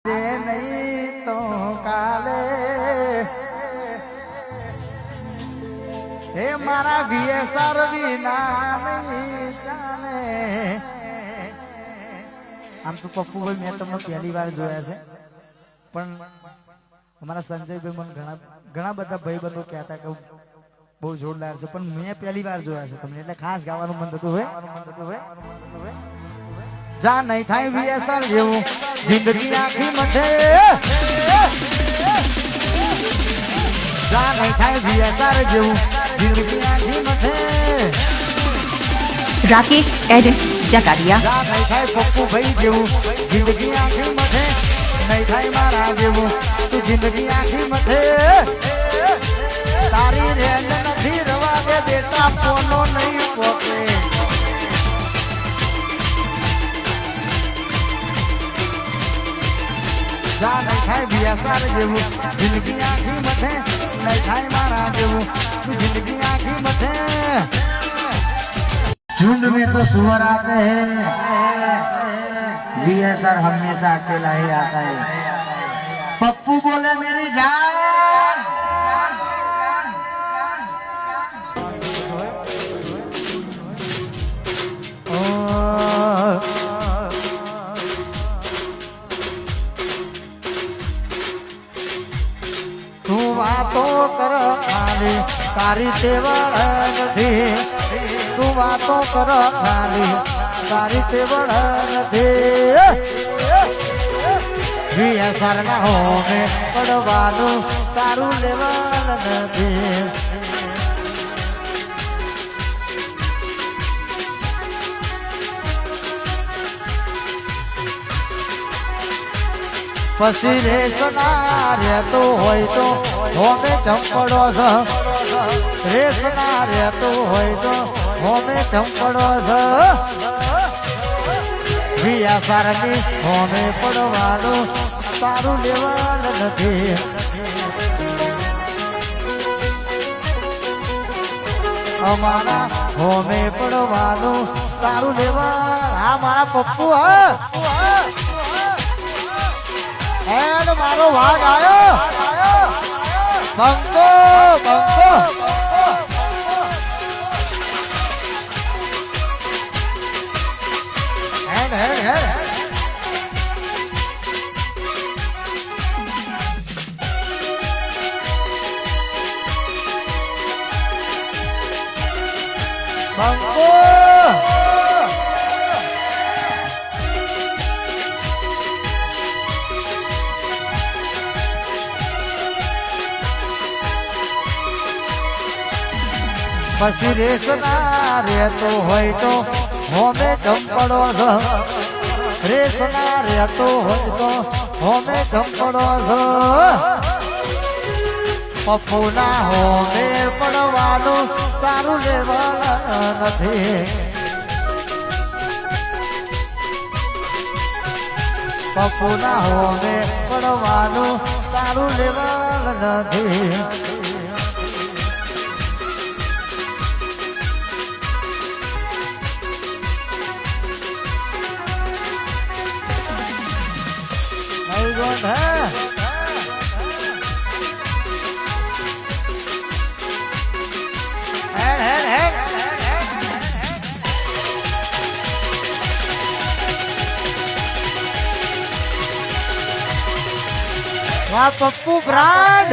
नहीं तो काले हे मारा વીએસઆર વિના નહીં ચાલે। આમ તો પપ્પુભાઈ મેં તમને પહેલી વાર જોયા છે, પણ અમારા સંજયભાઈ મને ઘણા બધા ભાઈબંધો કહેતા કે બહુ જોરદાર છે, પણ મેં પહેલી વાર જોયા છે તમને, એટલે ખાસ ગાવાનું મન થતું હોય। જા નહીં થાય વીએસઆર જેવું જિંદગી આખી મથે, જા નહીં થાય વીએસઆર જેવું જિંદગી આખી મથે। राकेश एडिट जकारिया। જા નહીં થાય પપ્પુભાઈ જેવું જિંદગી આખી મથે, નહીં થાય મારા જેવું તું જિંદગી આખી મથે। તારી રેન નથી રવા દે બેટા કોનો નહીં પોતે, જા નહીં થાય વીએસઆર જેવું જિંદગી આખી મથે, નહીં થાય મારા જેવું તું જિંદગી આખી મથે। झुंड में तो सुअर आते हैं, वीएसआर हमेशा अकेला ही आता है। पप्पू बोले मेरी जान, तू वातो कर खाली तारी तेवड़ નથી, તું વાતો કર ખાલી તારી તેવડ નથી। વીએસઆર ના હોમે પડવાનું તારું લેવલ નથી। પછી રેસના રહેતો હોય તો હોમે ચંપડો છે, રેસના રહેતો હોય તો હોમે ચંપડો છે। વીએસઆર ની હોમે પડવાનું તારું લેવલ નથી। અમારા હોમે પડવાનું તારું લેવલ, આ મારા પપ્પુ એડ મારો વાઘ આવ્યો બંકો બંકો। હેડ હેડ હેડ બંકો। પછી રેસના રહેતો હોય તો હોમે ચંપડો છે, રેસના રહેતો હોય તો હોમે ચંપડો છે। પપ્પુના હોમે પડવાનું સારું લેવલ નથી। પપ્પુના હોમે પડવાનું સારું લેવલ નથી। વાહ પપ્પુ બ્રાન્ડ।